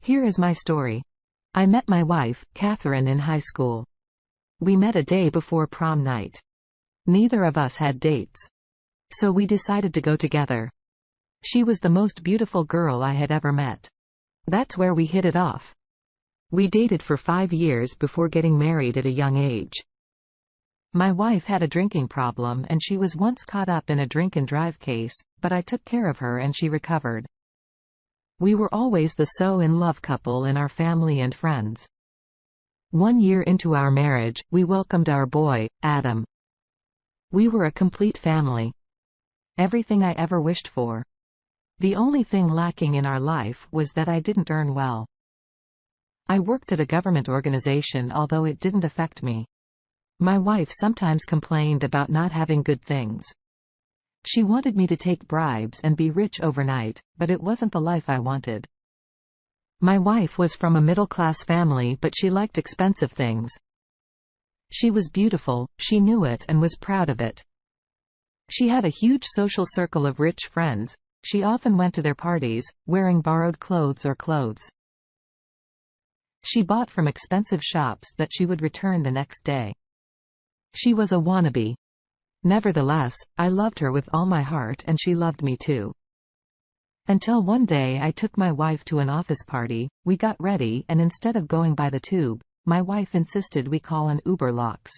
Here is my story. I met my wife, Catherine, in high school. We met a day before prom night. Neither of us had dates. So we decided to go together. She was the most beautiful girl I had ever met. That's where we hit it off. We dated for 5 years before getting married at a young age. My wife had a drinking problem and she was once caught up in a drink-and-drive case, but I took care of her and she recovered. We were always the so-in-love couple in our family and friends. 1 year into our marriage, we welcomed our boy, Adam. We were a complete family. Everything I ever wished for. The only thing lacking in our life was that I didn't earn well. I worked at a government organization, although it didn't affect me. My wife sometimes complained about not having good things. She wanted me to take bribes and be rich overnight, but it wasn't the life I wanted. My wife was from a middle-class family, but she liked expensive things. She was beautiful, she knew it and was proud of it. She had a huge social circle of rich friends. She often went to their parties, wearing borrowed clothes or clothes she bought from expensive shops that she would return the next day. She was a wannabe. Nevertheless, I loved her with all my heart and she loved me too. Until one day I took my wife to an office party, we got ready and instead of going by the tube, my wife insisted we call an Uber Lux.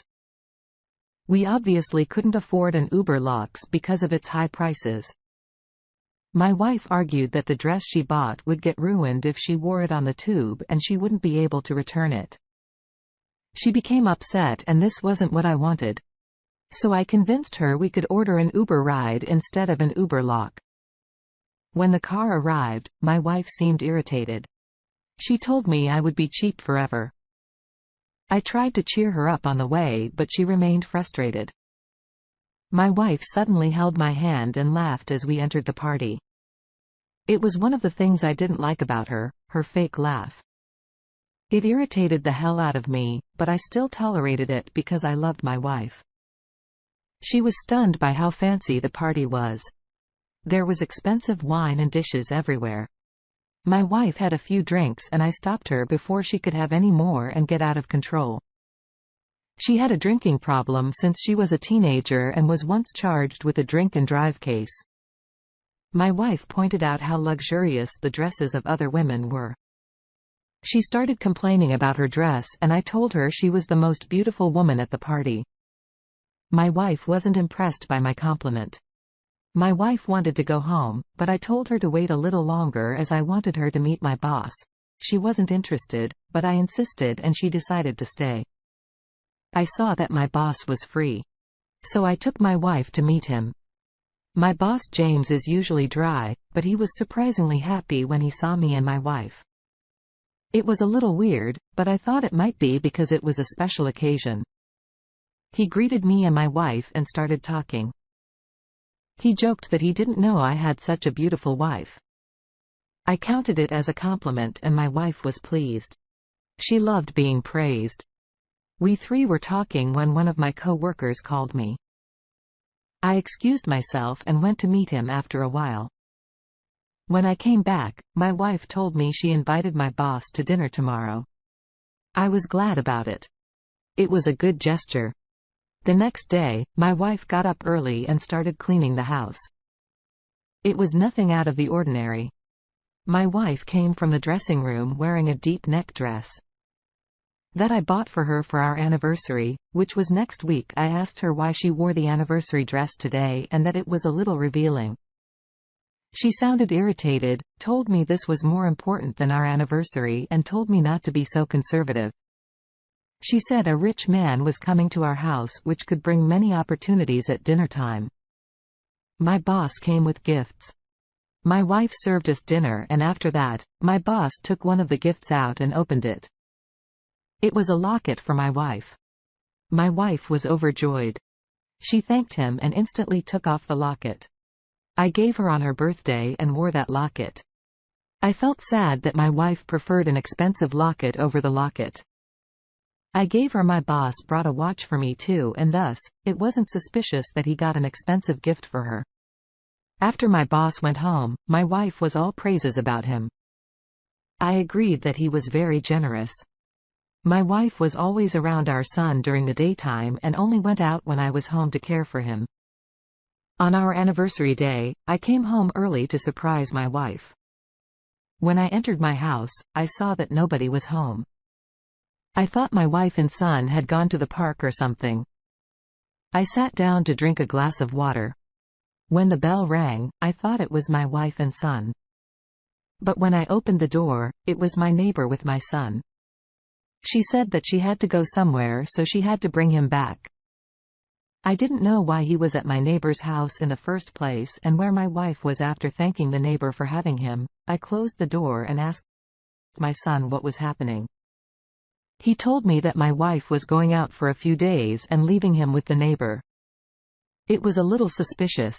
We obviously couldn't afford an Uber Lux because of its high prices. My wife argued that the dress she bought would get ruined if she wore it on the tube and she wouldn't be able to return it. She became upset and this wasn't what I wanted. So I convinced her we could order an Uber ride instead of an Uber Lux. When the car arrived, my wife seemed irritated. She told me I would be cheap forever. I tried to cheer her up on the way, but she remained frustrated. My wife suddenly held my hand and laughed as we entered the party. It was one of the things I didn't like about her, her fake laugh. It irritated the hell out of me, but I still tolerated it because I loved my wife. She was stunned by how fancy the party was. There was expensive wine and dishes everywhere. My wife had a few drinks and I stopped her before she could have any more and get out of control. She had a drinking problem since she was a teenager and was once charged with a drink-and-drive case. My wife pointed out how luxurious the dresses of other women were. She started complaining about her dress and I told her she was the most beautiful woman at the party. My wife wasn't impressed by my compliment. My wife wanted to go home, but I told her to wait a little longer as I wanted her to meet my boss. She wasn't interested, but I insisted and she decided to stay. I saw that my boss was free. So I took my wife to meet him. My boss James is usually dry, but he was surprisingly happy when he saw me and my wife. It was a little weird, but I thought it might be because it was a special occasion. He greeted me and my wife and started talking. He joked that he didn't know I had such a beautiful wife. I counted it as a compliment and my wife was pleased. She loved being praised. We three were talking when one of my co-workers called me. I excused myself and went to meet him after a while. When I came back, my wife told me she invited my boss to dinner tomorrow. I was glad about it. It was a good gesture. The next day, my wife got up early and started cleaning the house. It was nothing out of the ordinary. My wife came from the dressing room wearing a deep neck dress that I bought for her for our anniversary, which was next week. I asked her why she wore the anniversary dress today and that it was a little revealing. She sounded irritated, told me this was more important than our anniversary and told me not to be so conservative. She said a rich man was coming to our house which could bring many opportunities at dinner time. My boss came with gifts. My wife served us dinner and after that, my boss took one of the gifts out and opened it. It was a locket for my wife. My wife was overjoyed. She thanked him and instantly took off the locket. I gave her on her birthday and wore that locket. I felt sad that my wife preferred an expensive locket over the locket. I gave her my boss brought a watch for me too and thus, it wasn't suspicious that he got an expensive gift for her. After my boss went home, my wife was all praises about him. I agreed that he was very generous. My wife was always around our son during the daytime and only went out when I was home to care for him. On our anniversary day, I came home early to surprise my wife. When I entered my house, I saw that nobody was home. I thought my wife and son had gone to the park or something. I sat down to drink a glass of water. When the bell rang, I thought it was my wife and son. But when I opened the door, it was my neighbor with my son. She said that she had to go somewhere, so she had to bring him back. I didn't know why he was at my neighbor's house in the first place and where my wife was. After thanking the neighbor for having him, I closed the door and asked my son what was happening. He told me that my wife was going out for a few days and leaving him with the neighbor. It was a little suspicious.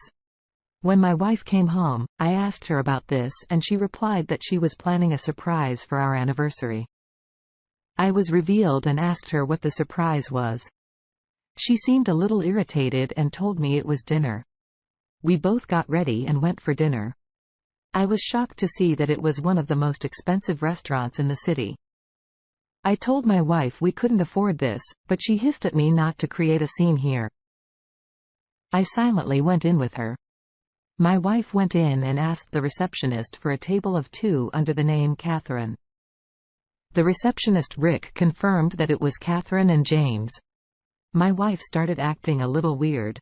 When my wife came home, I asked her about this and she replied that she was planning a surprise for our anniversary. I was revealed and asked her what the surprise was. She seemed a little irritated and told me it was dinner. We both got ready and went for dinner. I was shocked to see that it was one of the most expensive restaurants in the city. I told my wife we couldn't afford this, but she hissed at me not to create a scene here. I silently went in with her. My wife went in and asked the receptionist for a table of 2 under the name Catherine. The receptionist Rick confirmed that it was Catherine and James. My wife started acting a little weird.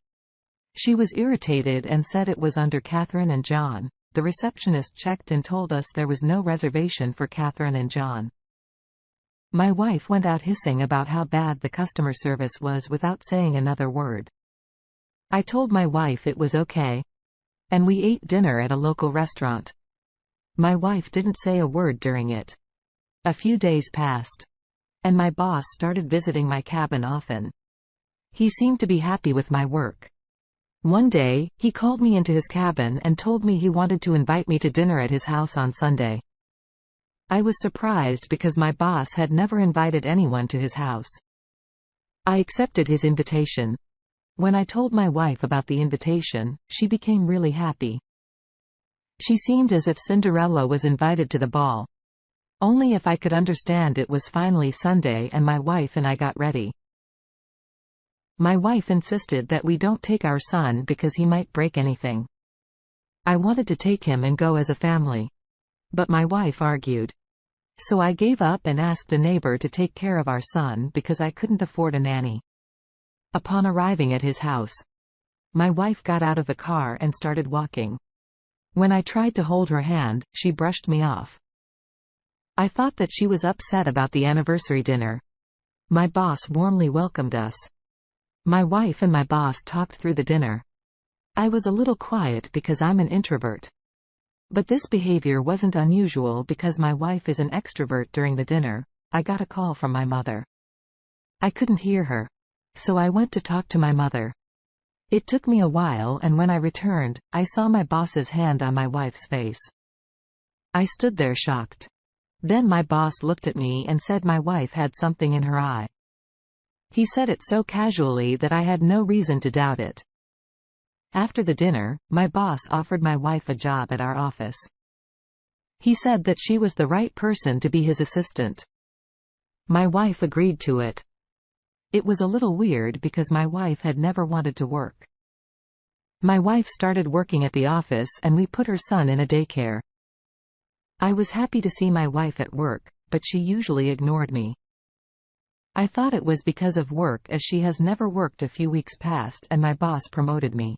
She was irritated and said it was under Catherine and John. The receptionist checked and told us there was no reservation for Catherine and John. My wife went out hissing about how bad the customer service was without saying another word. I told my wife it was okay. And we ate dinner at a local restaurant. My wife didn't say a word during it. A few days passed. And my boss started visiting my cabin often. He seemed to be happy with my work. One day, he called me into his cabin and told me he wanted to invite me to dinner at his house on Sunday. I was surprised because my boss had never invited anyone to his house. I accepted his invitation. When I told my wife about the invitation, she became really happy. She seemed as if Cinderella was invited to the ball. Only if I could understand it was finally Sunday and my wife and I got ready. My wife insisted that we don't take our son because he might break anything. I wanted to take him and go as a family. But my wife argued. So I gave up and asked a neighbor to take care of our son because I couldn't afford a nanny. Upon arriving at his house, my wife got out of the car and started walking. When I tried to hold her hand, she brushed me off. I thought that she was upset about the anniversary dinner. My boss warmly welcomed us. My wife and my boss talked through the dinner. I was a little quiet because I'm an introvert. But this behavior wasn't unusual because my wife is an extrovert. During the dinner, I got a call from my mother. I couldn't hear her. So I went to talk to my mother. It took me a while and when I returned, I saw my boss's hand on my wife's face. I stood there shocked. Then my boss looked at me and said my wife had something in her eye. He said it so casually that I had no reason to doubt it. After the dinner, my boss offered my wife a job at our office. He said that she was the right person to be his assistant. My wife agreed to it. It was a little weird because my wife had never wanted to work. My wife started working at the office and we put her son in a daycare. I was happy to see my wife at work, but she usually ignored me. I thought it was because of work as she has never worked. A few weeks passed and my boss promoted me.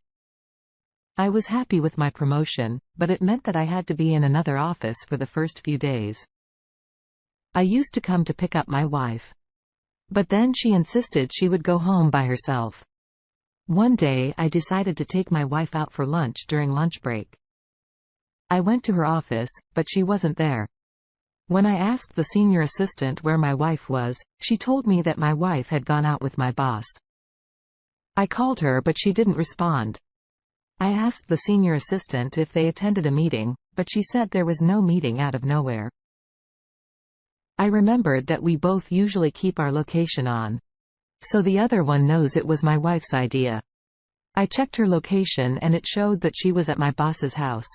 I was happy with my promotion, but it meant that I had to be in another office for the first few days. I used to come to pick up my wife. But then she insisted she would go home by herself. One day I decided to take my wife out for lunch during lunch break. I went to her office, but she wasn't there. When I asked the senior assistant where my wife was, she told me that my wife had gone out with my boss. I called her but she didn't respond. I asked the senior assistant if they attended a meeting, but she said there was no meeting out of nowhere. I remembered that we both usually keep our location on. So the other one knows it was my wife's idea. I checked her location and it showed that she was at my boss's house.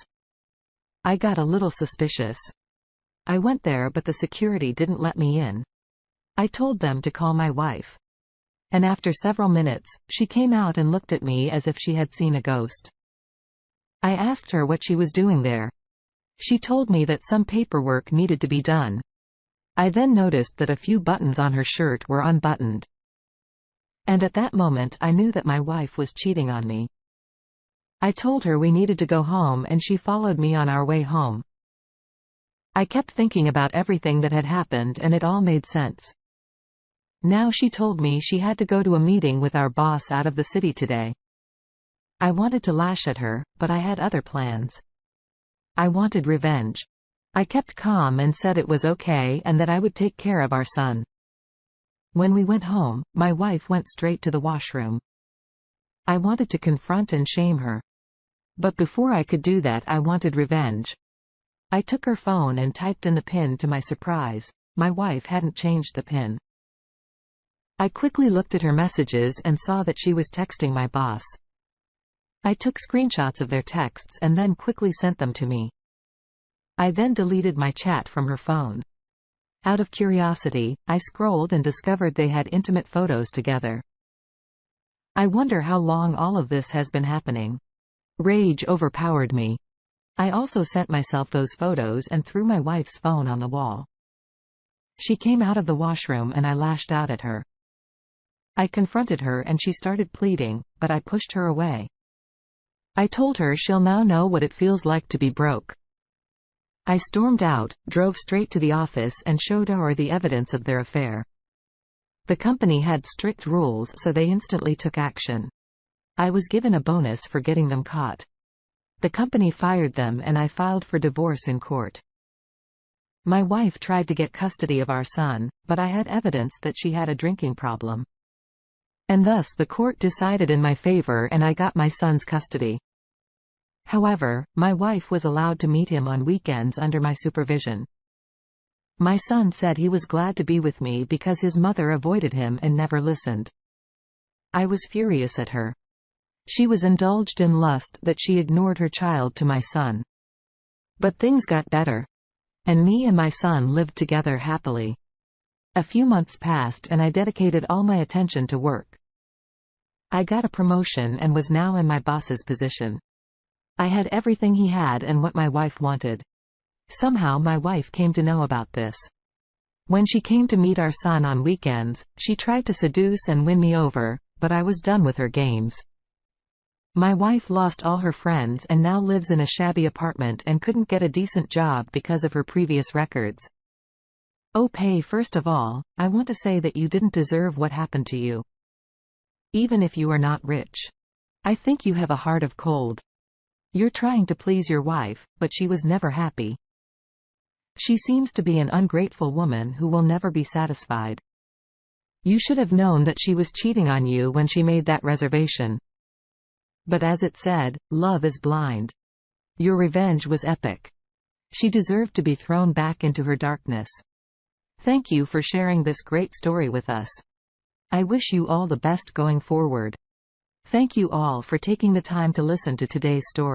I got a little suspicious. I went there but the security didn't let me in. I told them to call my wife. And after several minutes, she came out and looked at me as if she had seen a ghost. I asked her what she was doing there. She told me that some paperwork needed to be done. I then noticed that a few buttons on her shirt were unbuttoned. And at that moment I knew that my wife was cheating on me. I told her we needed to go home and she followed me on our way home. I kept thinking about everything that had happened and it all made sense. Now she told me she had to go to a meeting with our boss out of the city today. I wanted to lash at her, but I had other plans. I wanted revenge. I kept calm and said it was okay and that I would take care of our son. When we went home, my wife went straight to the washroom. I wanted to confront and shame her. But before I could do that, I wanted revenge. I took her phone and typed in the PIN. To my surprise, my wife hadn't changed the PIN. I quickly looked at her messages and saw that she was texting my boss. I took screenshots of their texts and then quickly sent them to me. I then deleted my chat from her phone. Out of curiosity, I scrolled and discovered they had intimate photos together. I wonder how long all of this has been happening. Rage overpowered me. I also sent myself those photos and threw my wife's phone on the wall. She came out of the washroom and I lashed out at her. I confronted her and she started pleading, but I pushed her away. I told her she'll now know what it feels like to be broke. I stormed out, drove straight to the office and showed her the evidence of their affair. The company had strict rules, so they instantly took action. I was given a bonus for getting them caught. The company fired them and I filed for divorce in court. My wife tried to get custody of our son, but I had evidence that she had a drinking problem. And thus the court decided in my favor and I got my son's custody. However, my wife was allowed to meet him on weekends under my supervision. My son said he was glad to be with me because his mother avoided him and never listened. I was furious at her. She was indulged in lust that she ignored her child to my son. But things got better. And me and my son lived together happily. A few months passed and I dedicated all my attention to work. I got a promotion and was now in my boss's position. I had everything he had and what my wife wanted. Somehow my wife came to know about this. When she came to meet our son on weekends, she tried to seduce and win me over, but I was done with her games. My wife lost all her friends and now lives in a shabby apartment and couldn't get a decent job because of her previous records. Oh, Pei, first of all, I want to say that you didn't deserve what happened to you. Even if you are not rich. I think you have a heart of cold. You're trying to please your wife, but she was never happy. She seems to be an ungrateful woman who will never be satisfied. You should have known that she was cheating on you when she made that reservation. But as it said, love is blind. Your revenge was epic. She deserved to be thrown back into her darkness. Thank you for sharing this great story with us. I wish you all the best going forward. Thank you all for taking the time to listen to today's story.